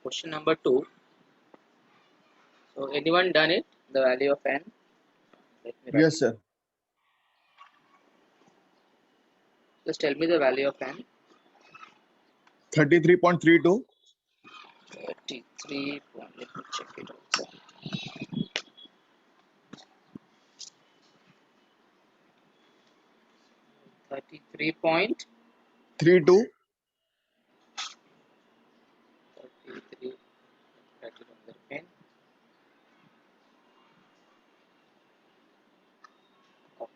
question number 2. So anyone done it? The value of n? Let me write. Yes, sir. Just tell me the value of n. 33.32. 33. Let me check it also. Thirty-three point 32. 33. Write it on the pen. Oh.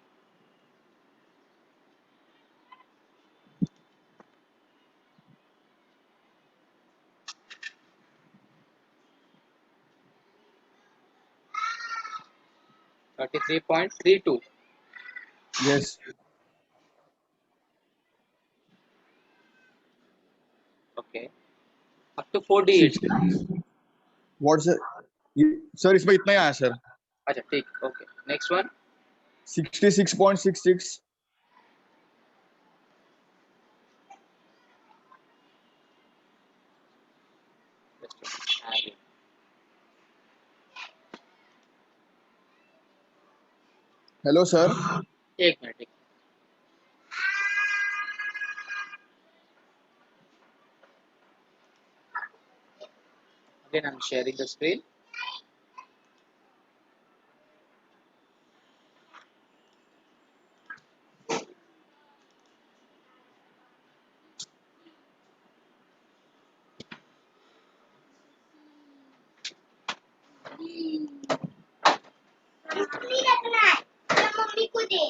33.32. Yes. Okay. Up to 4D. 60. What's it? Sir, इसमें इतना ही आया sir. अच्छा ठीक. Okay. Next one. 66.66. Just add it. Hello, sir. एक minute. Again, I'm sharing the screen. Mummy को दे.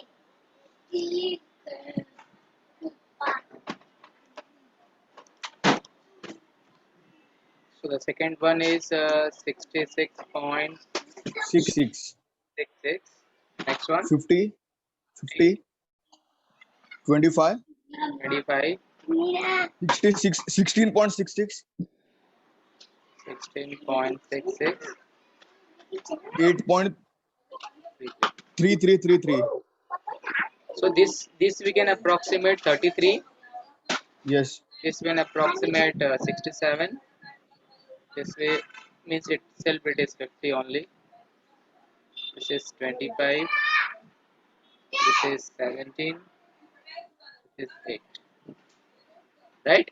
So the second one is 66.66. 66. Next one 50. 50. 25. 25. 66. 16.66. 16.66. 8.3333. So this we can approximate 33. Yes. This we can approximate 67. This way means itself it is 50 only. This is 25. This is 17. This is 8. Right?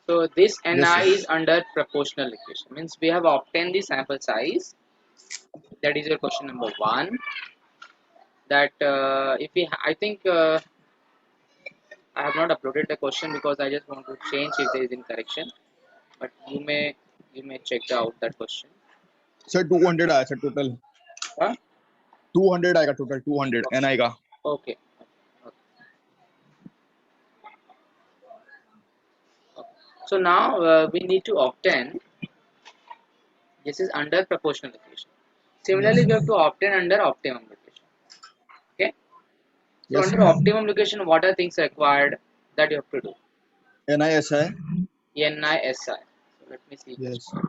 So this Yes, Ni sir. is under proportional equation. Means we have obtained the sample size. That is your question number 1. That if we, I think I have not uploaded the question because I just want to change if there is incorrection. But you may check out that question. Sir, 200 आया sir total. Huh? 200 आएगा total. 200 NI का. Okay. So now we need to obtain. This is under proportional equation. Similarly, we have to obtain under optimum equation. Okay. So Yes, under sir. optimum equation, what are things required that you have to do? NISI. NISI. So let me see. Yes. You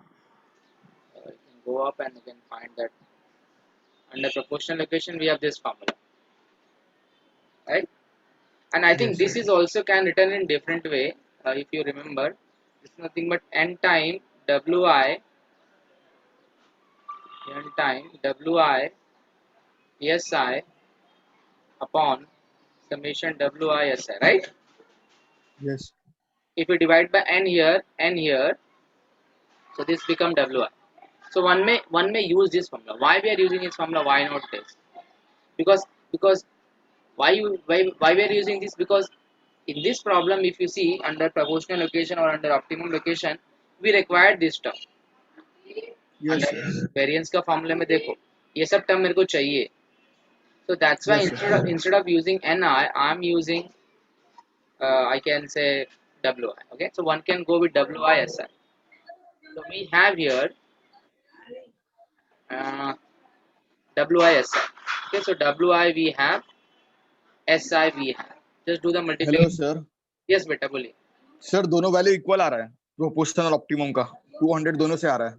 can go up and you can find that under proportional equation we have this formula, right? And I think Yes, this sir. is also can written in different way. If you remember, it's nothing but n time Wi Si upon summation Wi Si, right? Yes. If you divide by n here, so this become Wi. So one may use this formula. Why we are using this formula? Why not this? Because why we are using this? Because in this problem, if you see under proportional location or under optimum location, we require this term. Yes, Under sir. variance का formula में देखो, ये सब term मेरे को चाहिए. So that's why Yes, sir. instead of using Ni, I'm using I can say Wi. Okay, so one can go with Wisi. So we have here Wisi. Okay, so Wi we have, Si we have. Just do the Hello, multiplication. sir. Yes, बेटा बोलिए. Sir दोनों value equal आ रहा है. Proportional optimum का 200 दोनों से आ रहा है.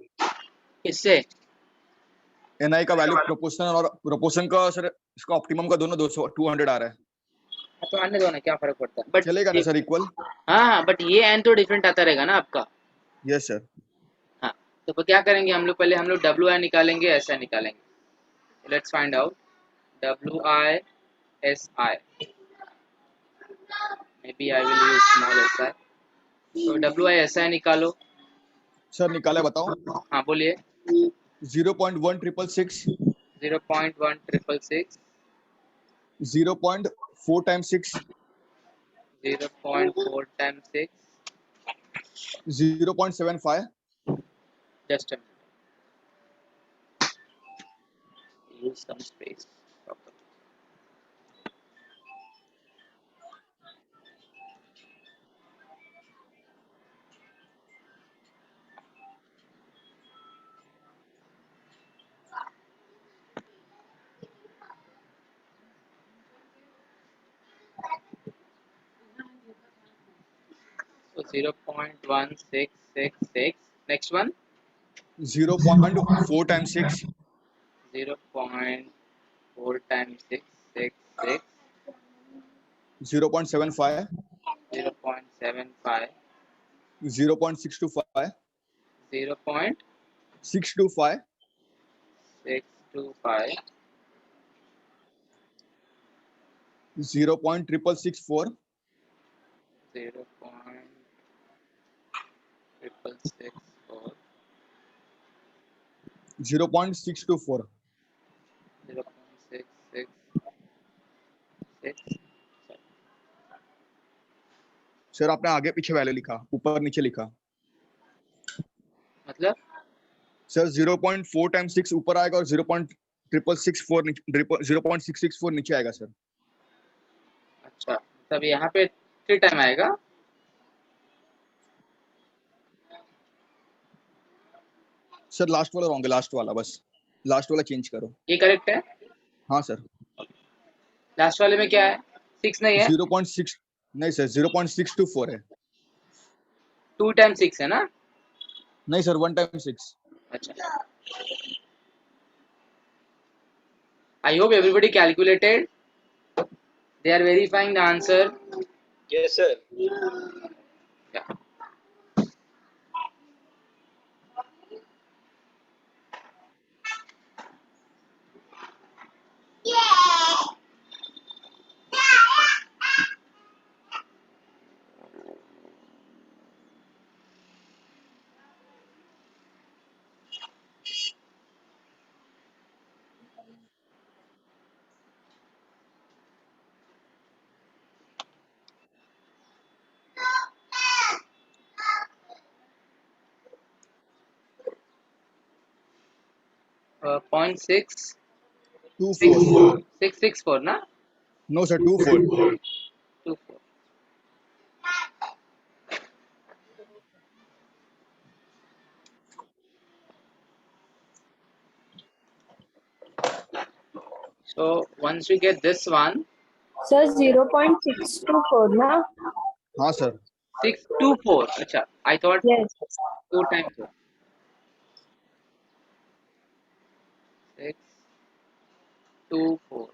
किससे? NI का वैल्यू प्रोपोर्शनल और प्रोपोर्शन का सर इसका ऑप्टिमम का दोनों 200 आ रहा है. तो आने दो ना, क्या फर्क पड़ता है. बट चलेगा ना सर इक्वल? हाँ, बट ये एन तो डिफरेंट आता रहेगा ना आपका. Yes sir. तो क्या करेंगे हम लोग, पहले हम लोग डब्ल्यू आई निकालेंगे, एस आई निकालेंगे. Let's find out W I S I. Maybe I will use small S I. तो डब्ल्यू आई एस आई निकालो. सर निकाला बताओ. हाँ बोलिए. 0.1666, 0.1666, 0.4 times 6, 0.4 times 6. 0.75, Just a minute. Use some space. Okay. So 0.1666. Next one. 0.4 times 6, 0.4 times 6, 6, 6. 0.75, 0.75. 0.625, 0.625. 0.664, 0.664. 0.624. 0.666. Sir आपने आगे पीछे value लिखा, ऊपर नीचे लिखा. मतलब सर 0.4 टाइम्स 6 ऊपर आएगा और 0.664 नीचे आएगा सर. अच्छा, तब यहाँ पे 3 टाइम आएगा. सर लास्ट वाला रॉन्ग है, लास्ट वाला बस लास्ट वाला चेंज करो. ये करेक्ट है. हाँ सर. लास्ट वाले में क्या है? 6 नहीं है. 0.6 नहीं सर, 0.624 है. 2 टाइम 6 है ना. नहीं सर, 1 टाइम 6. अच्छा. I hope everybody calculated. They are verifying the answer. Yes sir. Yeah. Yeah. 0.6 24. 664 ना. No sir, 24. 24. So once we get this one, sir 0.624 ना. हाँ सर. 624. अच्छा, I thought yes 2 times 1. 624.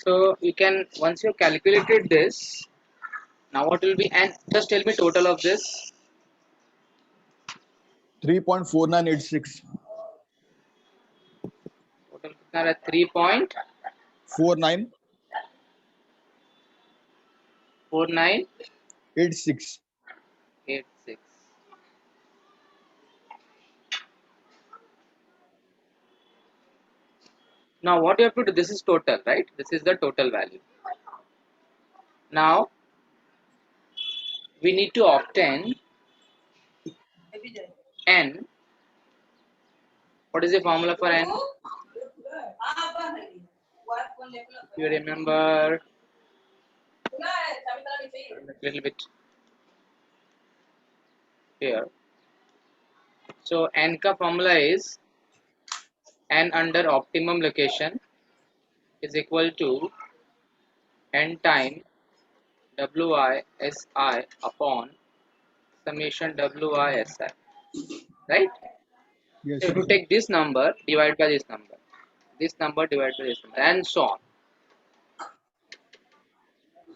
So you can, once you calculated this, now what will be, and just tell me total of this. 3.4986. Total कितना रहा? 3.4986. 4986. Now what you have to do, this is total, right? This is the total value. Now we need to obtain n What is the formula for n? You remember a little bit here. So n ka formula is n under optimum location is equal to n time wi si upon summation wi si, right? Yes, So if sir. you take this number divide by this number divide by this number, and so on.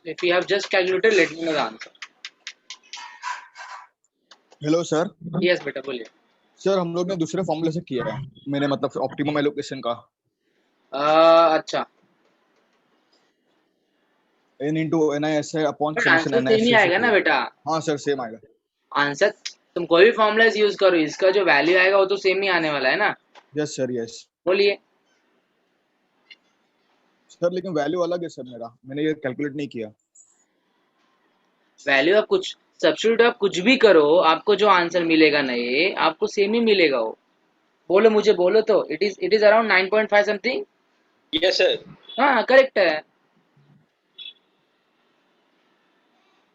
If you have just calculated, let me know the answer. Hello sir. Yes, बेटा बोलिए. Sir हम लोग ने दूसरे फॉर्मूले से किया है. मैंने मतलब ऑप्टिमम एलोकेशन का अच्छा, n into NISI upon but summation answer same he NISI से आएगा ना किया. बेटा. हाँ सर सेम आएगा. आंसर तुम कोई भी फॉर्मूला यूज करो, इसका जो वैल्यू आएगा वो तो सेम ही आने वाला है ना. Yes sir yes. बोलिए. सर लेकिन वैल्यू अलग है सर मेरा. मैंने ये कैलकुलेट नहीं किया. वैल्यू आप कुछ सब्स्टिट्यूट आप कुछ भी करो, आपको जो आंसर मिलेगा ना ये आपको सेम ही मिलेगा. वो बोलो, मुझे बोलो तो. It is around 9.5 something. Yes, sir. हाँ करेक्ट है.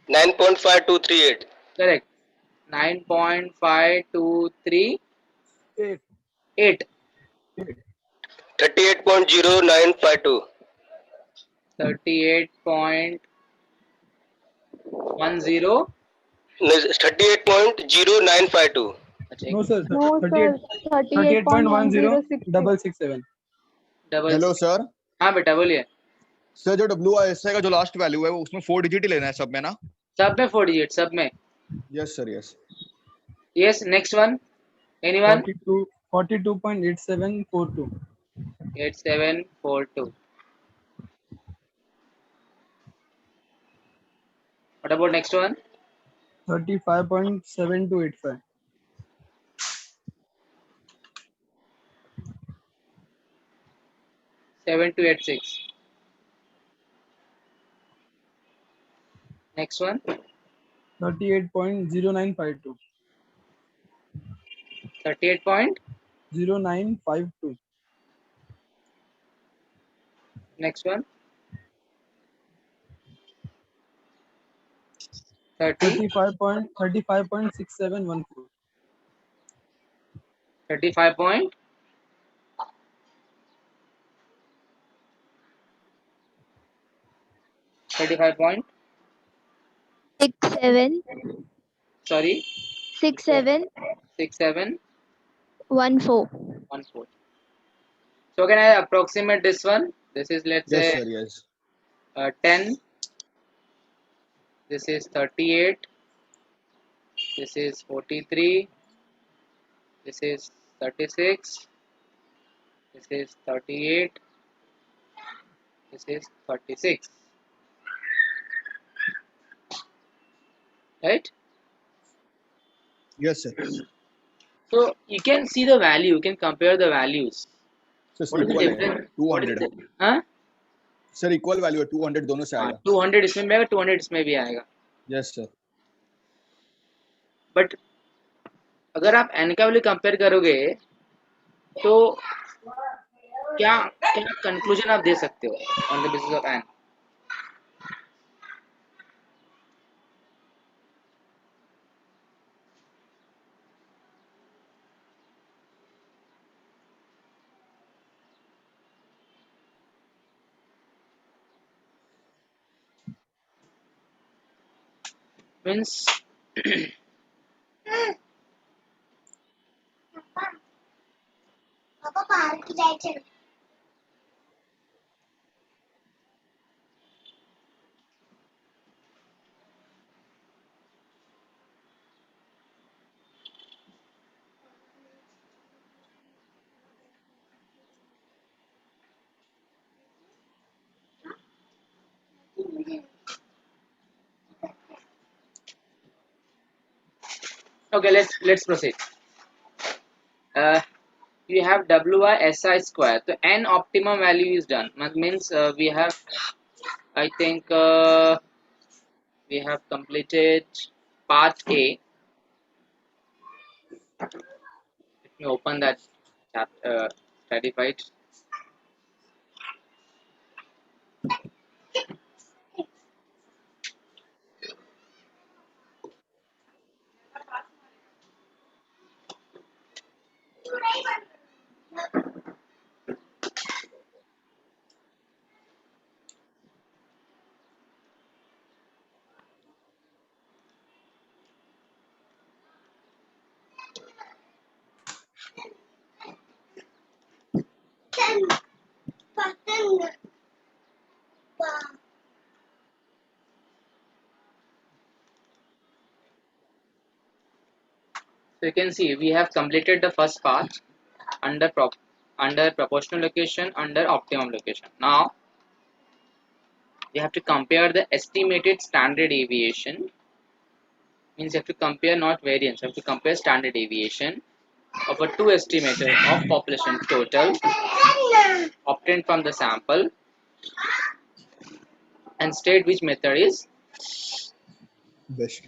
9.5238. करेक्ट. 9.5238. 38.0952. 38.10. No, 38.0952. अच्छा No, sir. No, sir. 38.10 double 67. Double. Hello sir. हाँ बेटा बोलिए. सर जो WISI का जो लास्ट वैल्यू है वो उसमें 4 डिजिट ही लेना है सब में ना. सब में 4 डिजिट, सब में. Yes sir yes. Yes, next one. Anyone? 42.8742. 8742. What about next one? 35.7285. 7286. Next one. 38.0952. 38 point. 0952. Next one. 35.6714. 35 point. 35 point. 67 Sorry. 67 6714. 14. So can I approximate this one? This is, let's yes say, sir yes. 10. This is 38. This is 43. This is 36. This is 38. This is 36. Right? Yes sir. So you can see the value, you can compare the values. Sir What is the equal है. difference? 200. हाँ? Sir equal value है. 200 दोनों से आएगा. 200 इसमें भी आएगा, 200 इसमें भी आएगा. Yes sir. बट अगर आप n का वैल्यू कंपेयर करोगे तो क्या क्या कंक्लूजन आप दे सकते हो on the basis of n? Means पापा पार्क जायचं. okay, let's proceed. You have WISI square. So n optimum value is done. That means we have, I think we have completed part A. Let me open that stratified. Patang. So you can see we have completed the first part under proportional location, under optimum location. Now we have to compare the estimated standard deviation. Means you have to compare not variance, you have to compare standard deviation of a two estimator of population total obtained from the sample and state which method is Best.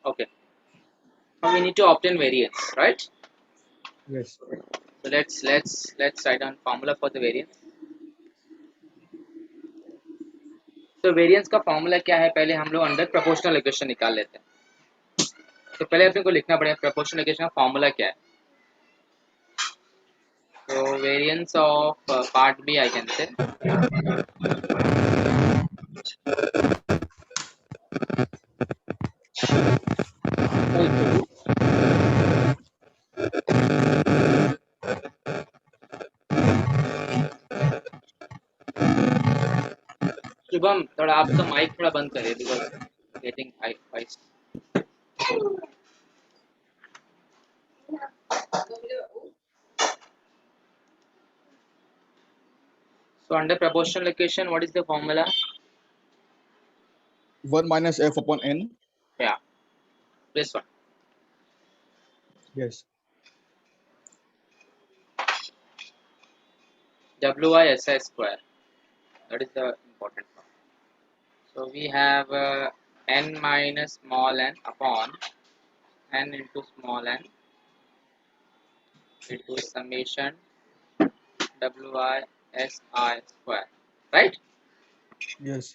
okay. Now we need to obtain variance, right? Yes. So let's write down formula for the variance. तो variance का formula क्या है, पहले हम लोग under proportional equation निकाल लेते हैं. तो पहले अपने को लिखना पड़ेगा प्रोपोर्शनल इक्वेशन का फॉर्मूला क्या है. तो variance of part B I can say Shubham थोड़ा आपका माइक थोड़ा बंद करिए because getting high voice. So under proportional equation, what is the formula? 1 minus f upon n. Yeah, this one. Yes. WISI square. That is the important part. So we have n minus small n upon n into small n into summation WISI square. Right? Yes.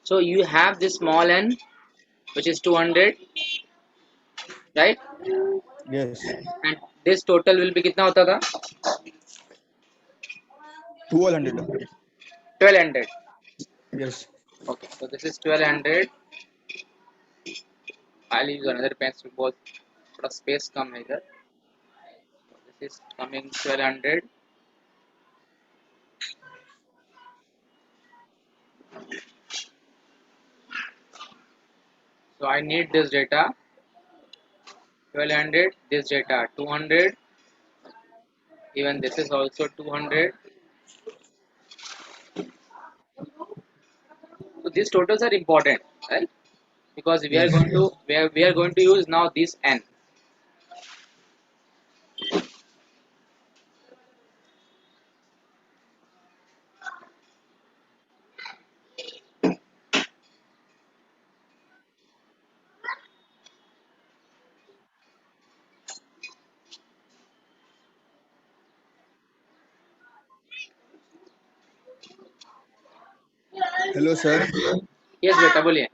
So you have this small n, which is 200, right? Yes. And this total will be कितना होता था? 1200. 1200. Yes. Okay, so this is 1200. I'll use another pencil because थोड़ा space कम है इधर. This is coming 1200. So I need this data 1200, this data 200, even this is also 200. So these totals are important, right? Because we are Yes. going to we are going to use now this n. Hello sir. Yes बेटा बोलिए.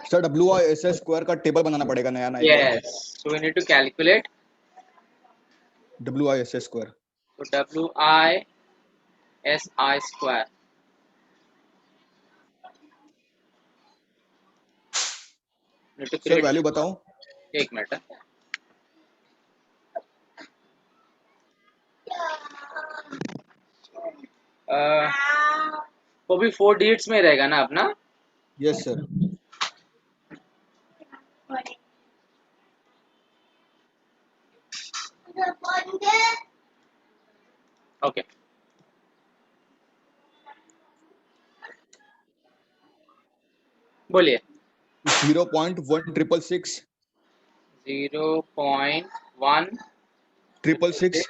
Sir WISI square का table बनाना पड़ेगा नया ना एक बार. Yes, so we need to calculate. WISI square. So WISI square. Need to sir create. Value बताओ. एक minute. वो भी 4 digits में रहेगा ना अपना. Yes sir. Okay. बोलिए. 0.1666 0.1 666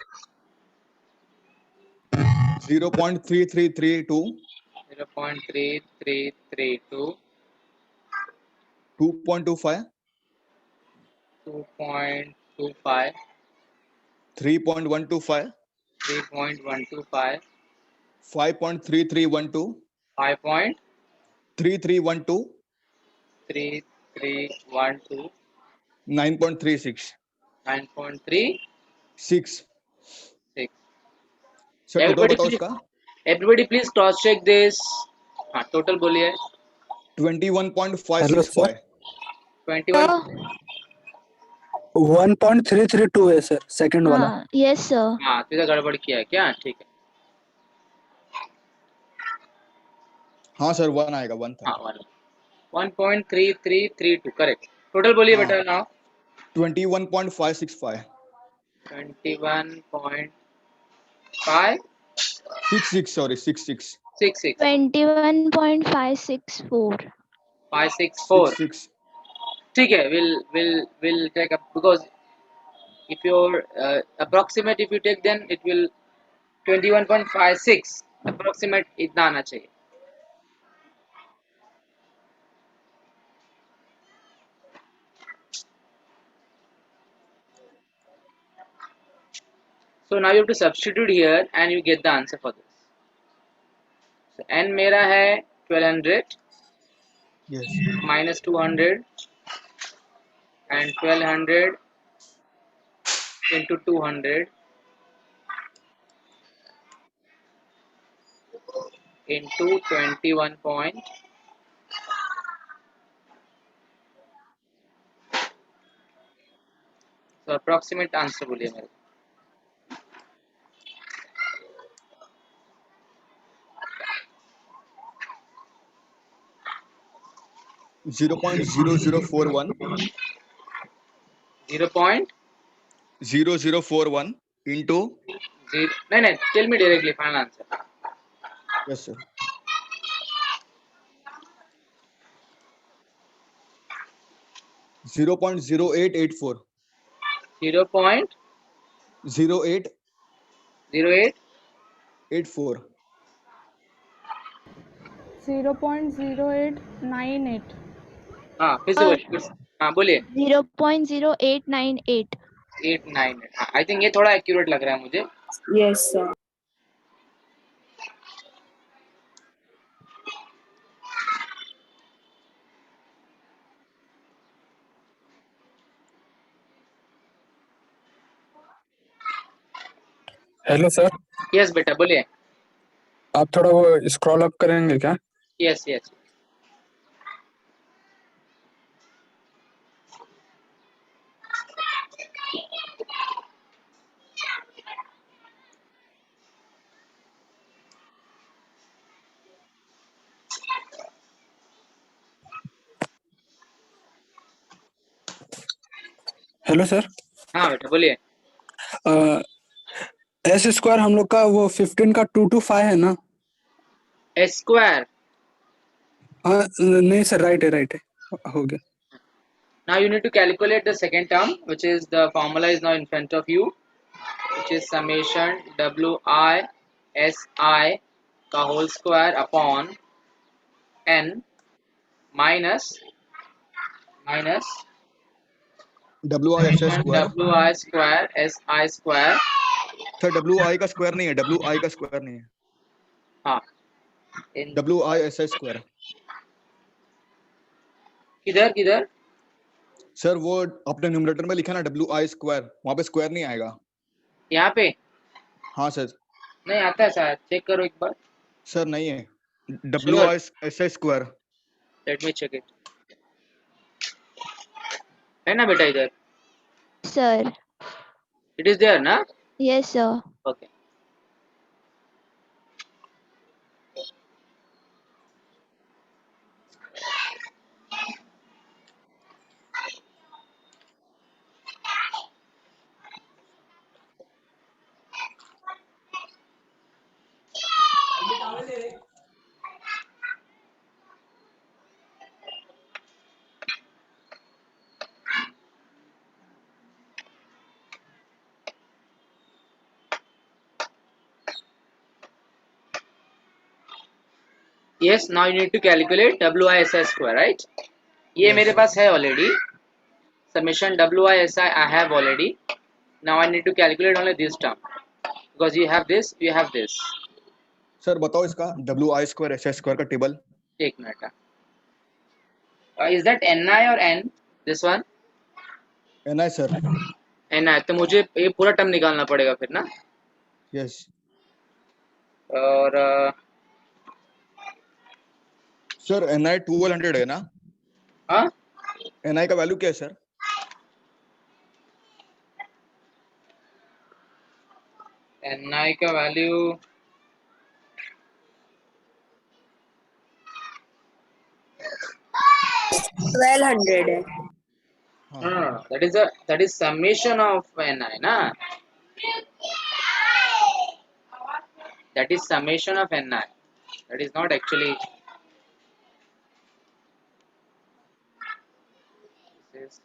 0.3332 0.3332 2.25 2.25 3.125, 3.125, 5.3312, 3312, 5.3312, 9.36, 9.36. 6. सर टोटल Everybody बताओ please, इसका. everybody please cross check this. हाँ टोटल बोलिए. 21.565. 21. 1.332 है सर सेकंड वाला. हाँ यस सर. हाँ तो इधर गड़बड़ किया है क्या? ठीक है. हाँ सर 1 आएगा, 1 था. हाँ 1.3332 करेक्ट. टोटल बोलिए हाँ. बेटा नाउ. 21.565. 21.566. 66, sorry, 66. 21.564. 564. 66. ठीक है. We'll take up because if your approximate if you take then it will 21.56 approximate इतना आना चाहिए. So now you have to substitute here and you get the answer for this. So n मेरा है 1200 Yes. minus 200 and 1200 into 200 into 21 point. So approximate answer बोलिए मेरे को. 0.0041. 0041 into. नहीं tell me directly final answer. Yes sir. 0.0884. 0.08 0.0884. 0.0898. हाँ फिर से बोलिए. हाँ बोलिए. 0.0898. 898. हाँ आई थिंक ये थोड़ा एक्यूरेट लग रहा है मुझे. Yes, sir. Hello sir, yes बेटा बोलिए. आप थोड़ा वो स्क्रॉल अप करेंगे क्या? यस. हेलो सर, हाँ बेटा बोलिए. एस स्क्वायर हम लोग का वो 15 का 225 है ना? S square. हाँ नहीं सर, राइट है, हो गया. Now you need to calculate the second term, which is the formula is now in front of you, which is summation wi si का whole square upon n minus WI square. wi square si square. Sir WI का square नहीं है, WI का square नहीं है. हाँ in WI square. किधर sir वो आपने न्यूमरेटर में लिखा ना WI स्क्वायर, वहाँ पे स्क्वायर नहीं आएगा. यहाँ पे हाँ सर. नहीं आता है शायद. चेक करो एक बार. सर नहीं है. Sure. WI square. Let me check it. है ना बेटा इधर? Sir. It is there ना? Yes sir. Okay. Yes, now you need to calculate WISI square, right? ये Yes, मेरे sir. पास है already. Summation WISI I have already. Now I need to calculate only this term because you have this, you have this. Sir बताओ इसका WI² SS² का table. एक minute. Is that ni or n? This one? NI sir. ni. तो मुझे ये पूरा term निकालना पड़ेगा फिर ना. यस और सर NI 1200 है ना. हाँ NI का वैल्यू क्या है सर. ni का वैल्यू 1200 है. हाँ. that is summation of ni ना. That is summation of ni. That is not actually. This is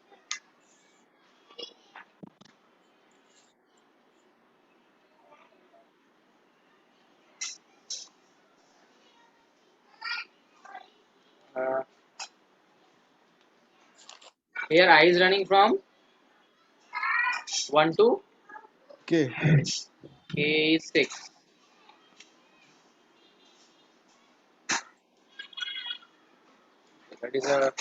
here I is running from 1 to के. k is 6. That is a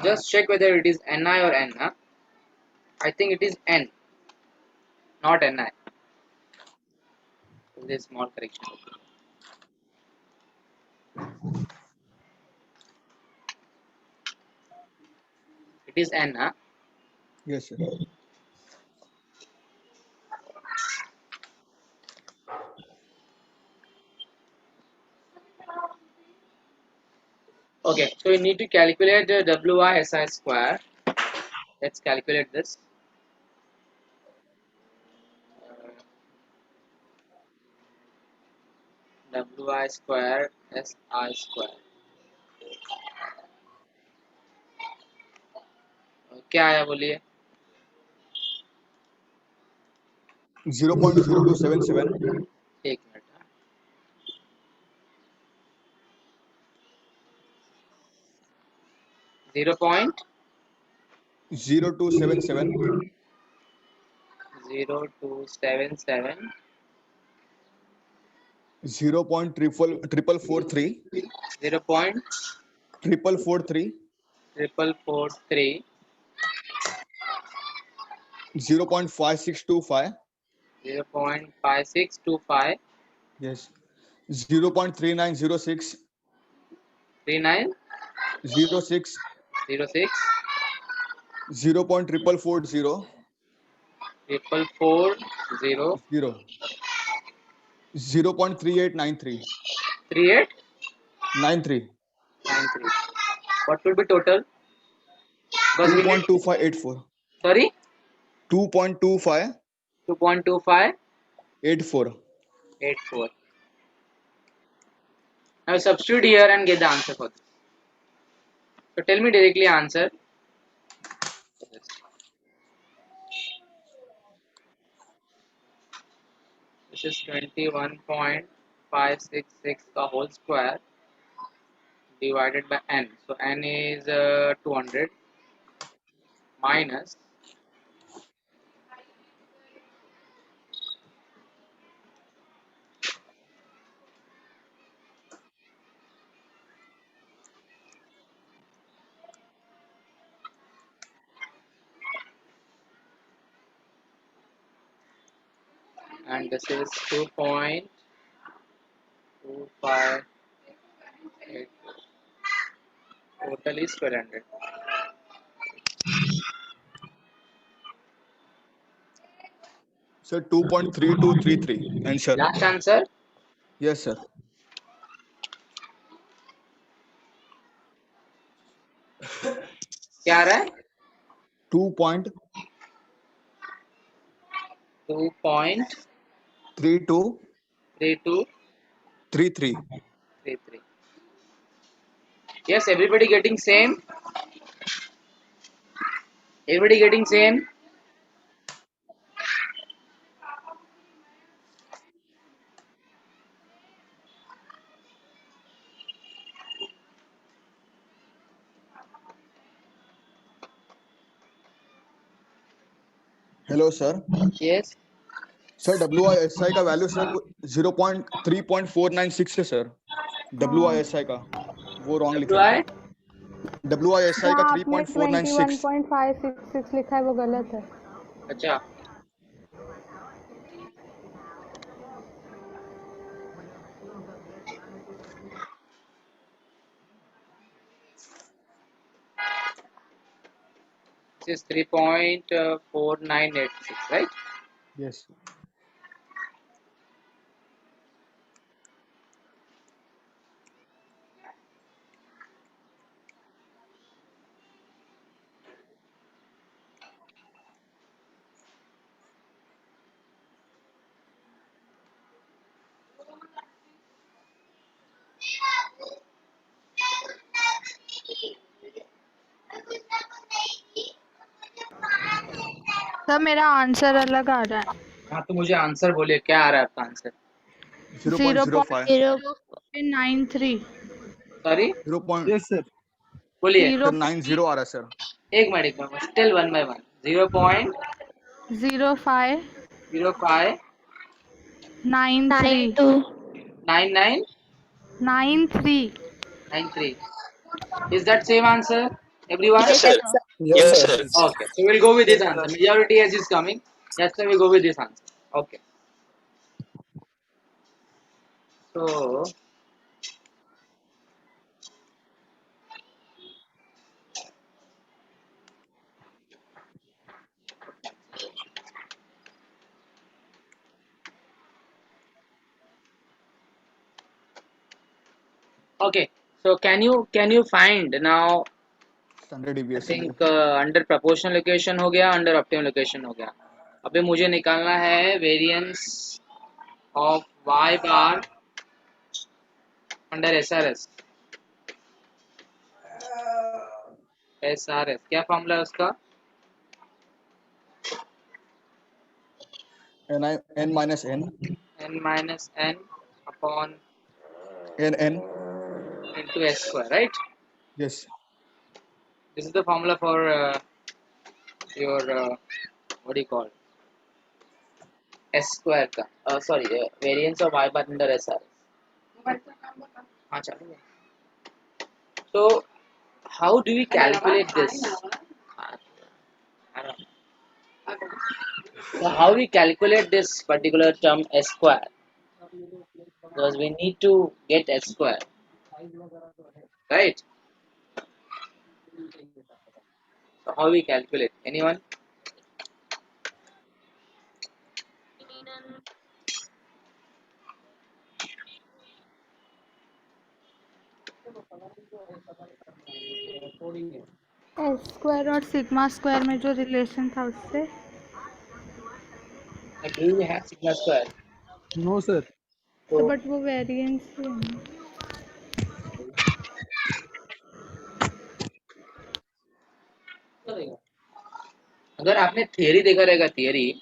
just check whether it is ni or n. Huh? I think it is n, not ni. This is small correction. It is n. Huh? Yes sir. Okay, so you need to calculate the WI square. Let's calculate this. WI square SI square. क्या आया बोलिए. 0.0277. एक minute. 0277. 0.0277. 0.443. 443. 0.443. 0.5625. 0.5625. Yes. 0.3906. 3906. 06. 0.4440. 440. 0.3893. 3893. 93. What will be total? Because we need, 2.2584. sorry, 2.2584. 2.2584. Now substitute here and get the answer for this. So tell me directly answer. This is 21.566 the whole square divided by n. So n is 200 minus and this is 2.258. Total is 1200. Sir, 2.3233. Answer. Last answer. Yes, sir. क्या आ रहा है? 2.3233. 2.3233. Yes, everybody getting same. Everybody getting same. Hello sir Yes. Sir WISI का value sir 0.3.496 है sir WISI का वो wrong लिखा है WI. WISI का जहाँ आपने 3.496 21.566 लिखा है वो गलत है। अच्छा. This is 3.4986, right? Yes sir मेरा आंसर अलग आ रहा है। हाँ तो मुझे आंसर बोलिए, क्या आ रहा है आपका आंसर? 0.05 0. 0.93 सॉरी, 0. यस सर बोलिए. सर 90 आ रहा है सर एक minute, still 1 by 1. 0.05 0.05 93 92. 99 93 93. Is that same answer, everyone? Yes, sir. Yes Yes, sir sir. Okay, so we'll go with this answer. Majority as is coming. That's why we go with this answer. Okay. So, okay. So can you find now? Standard I deviation think under proportional equation हो गया, under optimal equation हो गया. अभी मुझे निकालना है variance of y bar under SRS. SRS क्या formula है उसका? n minus n n minus n upon n into s square, right? yes This is the formula for your what do you call s square का sorry variance of y bar under SRS. हाँ चलो. So how do we calculate this? I don't know. So how we calculate this particular term s square? Because we need to get s square, right? So how we calculate? Anyone? S square और sigma square में जो relation था उससे Do you have sigma square? No sir तो but वो variance ही है ना। अगर आपने थियरी देखा रहेगा थियरी,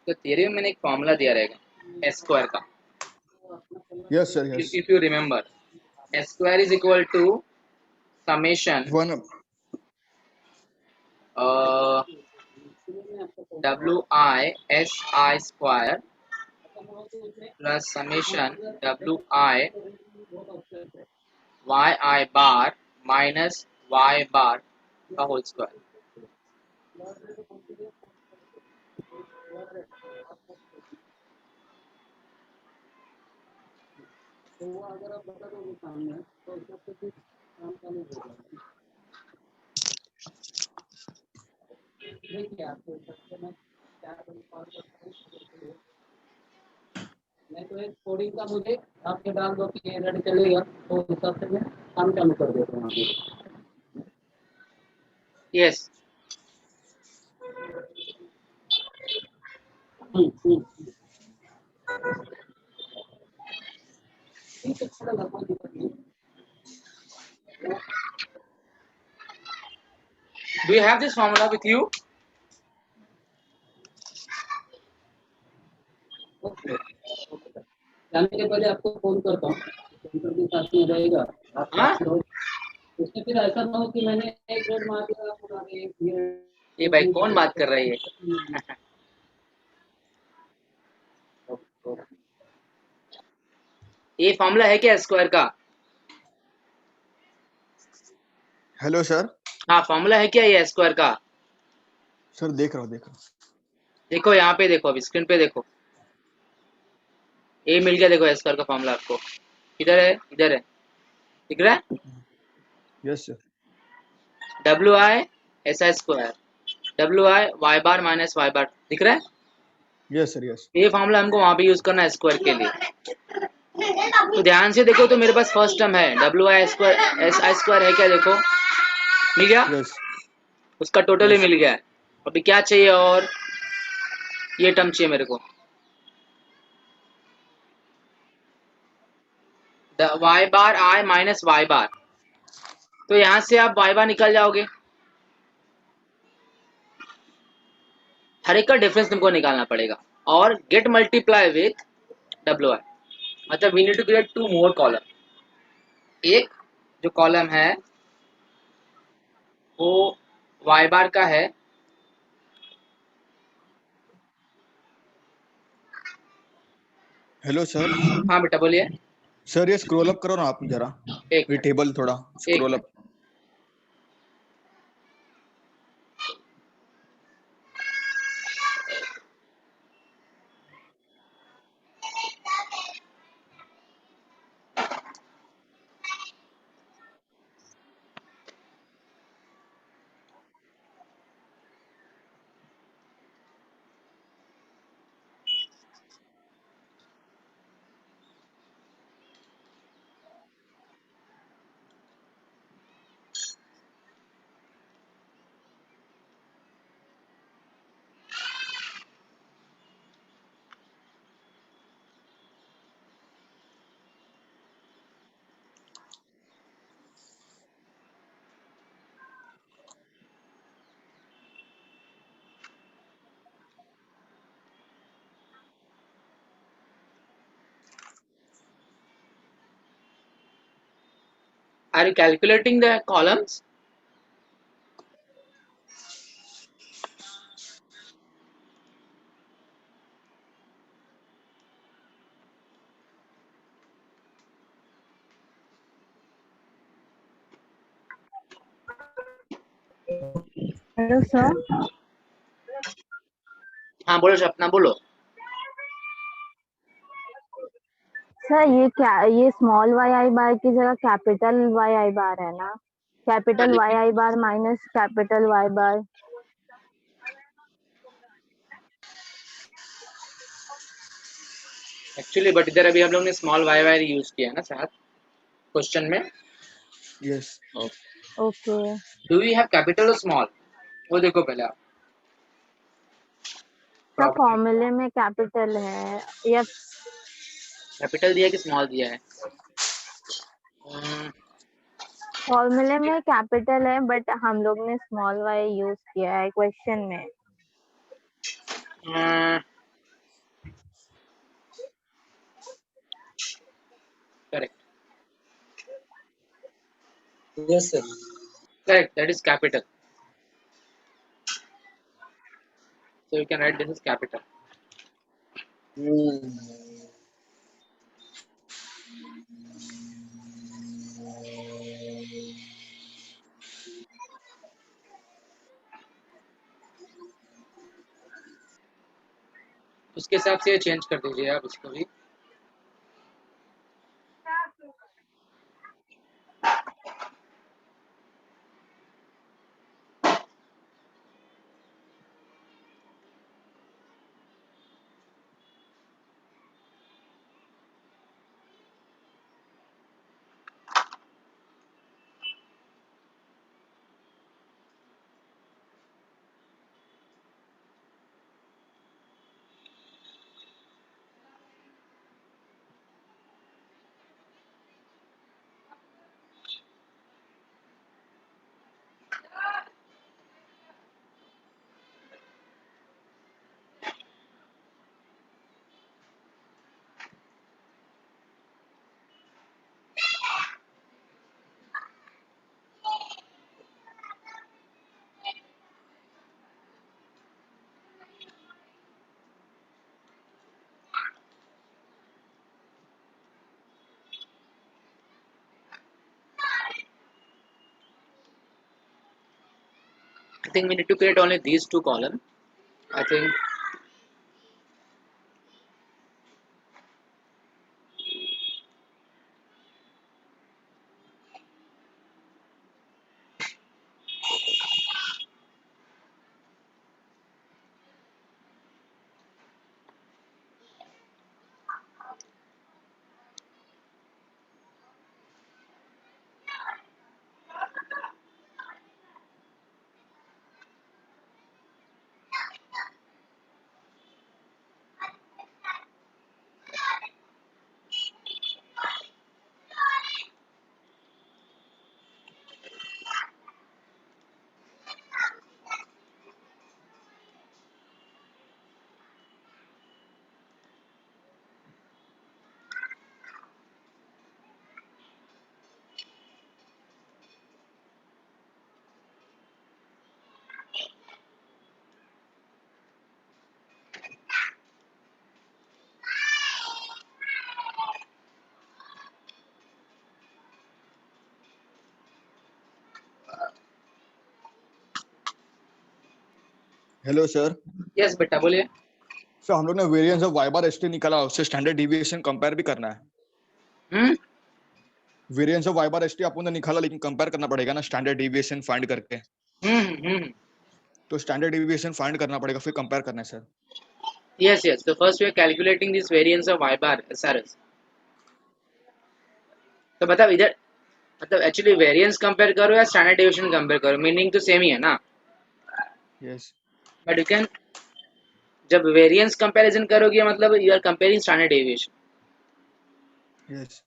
तो थियरी में मैंने एक फॉर्मूला दिया रहेगा एस स्क्वायर का. yes sir yes if you remember, S square is equal to summation one wi si square plus summation wi yi bar minus y bar का होल स्क्वायर. नहीं तो एक कोडिंग का मुझे आपके डाल दो कि ये रेडी चलेगा तो उस हिसाब से मैं काम चालू कर देता हूँ अभी. यस. ठीक है चलेगा कोई दिक्कत नहीं. Do you have this formula with you? Okay जाने के पहले आपको फोन करता हूँ. इंटरव्यू साथ में रहेगा आप हाँ? साथ रहो. उसमें फिर ऐसा ना हो कि मैंने एक ग्रेड मार दिया आप बता दें ये भाई कौन बात कर रही है? ये फॉर्मूला है क्या स्क्वायर का? Hello sir. हाँ फॉर्मूला है क्या ये स्क्वायर का? सर देख रहा हूँ देखो यहाँ पे देखो, अभी स्क्रीन पे देखो, ये मिल गया। देखो स्क्वायर का फॉर्मूला आपको इधर है, इधर है, दिख रहा है? Yes sir. W I S I square, W I Y bar minus Y bar, दिख रहा है? Yes sir yes. ये फॉर्मूला हमको वहाँ पे यूज करना है स्क्वायर के लिए। तो ध्यान से देखो, तो मेरे पास फर्स्ट टर्म है W I square, S I square है क्या? देखो मिल गया, यस उसका टोटल ही यस मिल गया है। अभी क्या चाहिए? और ये टर्म चाहिए मेरे को, वाई बार आई माइनस वाई बार। तो यहाँ से आप वाई बार निकल जाओगे, हर एक का डिफरेंस तुमको निकालना पड़ेगा, और get multiply with W I. मतलब we need to create 2 more column. एक जो कॉलम है वो वाई बार का है, हेलो सर। हाँ बेटा बोलिए। सर ये स्क्रॉल अप करो ना आप जरा, एक ये मिनट, टेबल थोड़ा एक scroll minute. Up. Are you calculating the columns? Hello sir. हाँ बोलो सपना, बोलो। सर ये क्या, ये स्मॉल वाई आई बार की जगह कैपिटल वाई आई बार है ना? हाँ कैपिटल वाई लेकिन I bar minus capital Y bar. Actually but इधर अभी हम लोग ने स्मॉल वाई वाई यूज किया है ना साथ क्वेश्चन में। Yes okay do you have capital और स्मॉल? वो देखो पहले आप सर, प्रॉब्लम। फॉर्मूले में कैपिटल है या कैपिटल दिया है कि स्मॉल दिया है? फॉर्मूले में कैपिटल है, बट हम लोग ने स्मॉल वाई यूज किया है क्वेश्चन में। Correct, yes sir. Correct, that is capital. So you can write this is capital. उसके हिसाब से चेंज कर दीजिए आप इसको भी। think we need to create only these two columns. I think hello sir. yes बेटा बोलिए। सर हम लोग ने variance of Y bar S T निकाला, उससे स्टैंडर्ड डिविएशन कंपेयर भी करना है। हम्म variance of Y bar S T अपन ने निकाला, लेकिन कंपेयर करना पड़ेगा ना स्टैंडर्ड डिविएशन फाइंड करके। तो स्टैंडर्ड डिविएशन फाइंड करना पड़ेगा, फिर कंपेयर करना है sir. yes yes, so first we are calculating this variance of y bar SRS। तो बताओ इधर मतलब एक्चुअली वेरिएंस कंपेयर करो या स्टैंडर्ड डिविएशन कंपेयर करो, मीनिंग तो सेम ही है ना। यस बट यू कैन जब वेरिएंस कंपैरिजन करोगे मतलब you are comparing standard deviation. Yes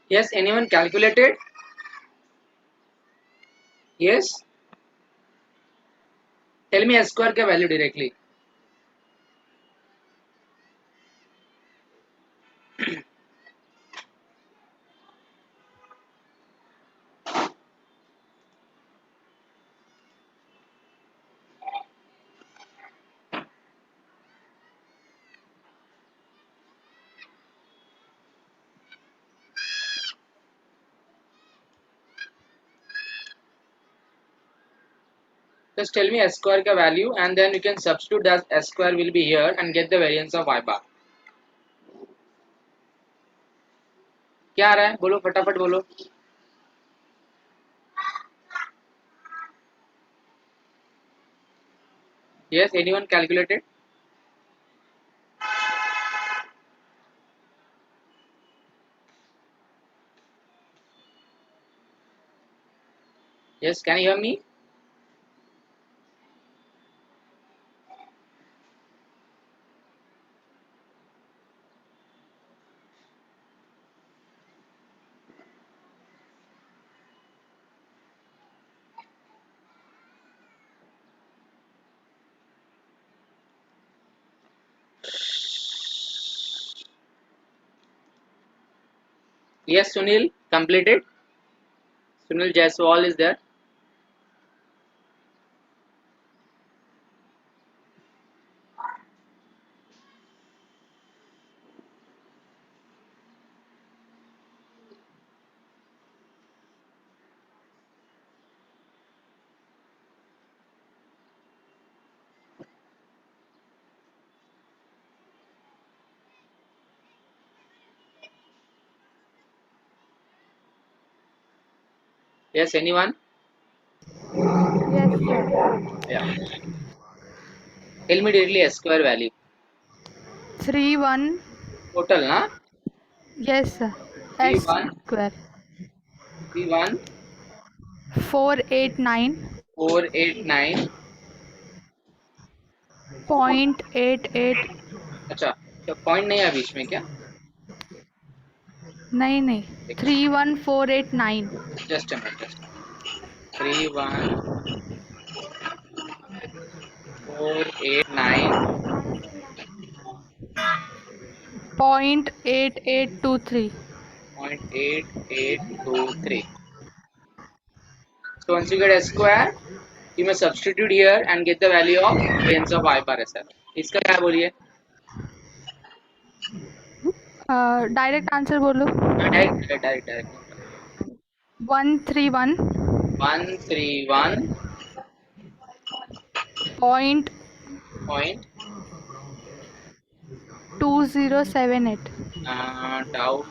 Yes, anyone calculated? Yes. Tell me S square का value directly. Just tell me S square का value and then you can substitute that S square will be here and get the variance of y bar. क्या आ रहा है बोलो फटाफट बोलो. Yes, anyone calculated? Yes, can you hear me? Yes, Sunil completed. Sunil Jaiswal is there. Yes, anyone? Yes, sir. Yeah. Tell me directly S square value. 3 1. Total, na? Yes, sir. S 3 1 square. 3 1 489. 489. 0.88. अच्छा क्या point नहीं है बीच में क्या? नहीं नहीं 31489. Just a minute. 3 1 489. 0.8823. 0.8823. So once you get S square, you may substitute here and get the value of variance of y bar SL. इसका क्या बोलिए? डायरेक्ट आंसर बोलो. Direct. 131. 131. Point Point 2078. doubt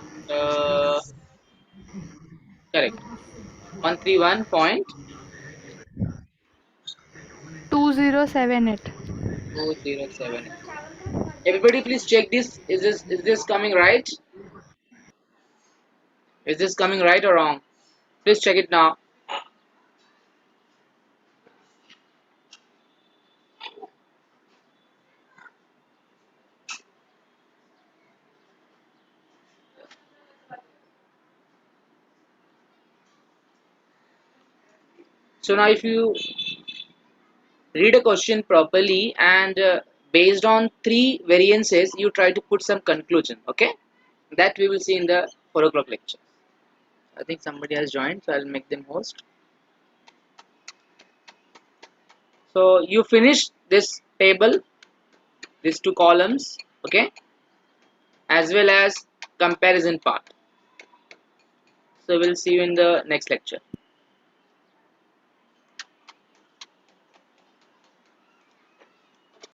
correct 131 point 2078. 207. Everybody please check this. Is this coming right? Is this coming right or wrong? Please check it now. So now if you read a question properly and based on 3 variances you try to put some conclusion, okay? That we will see in the 4 o'clock lecture. I think somebody has joined, so I'll make them host. So you finish this table, these 2 columns, okay, as well as comparison part. So we'll see you in the next lecture.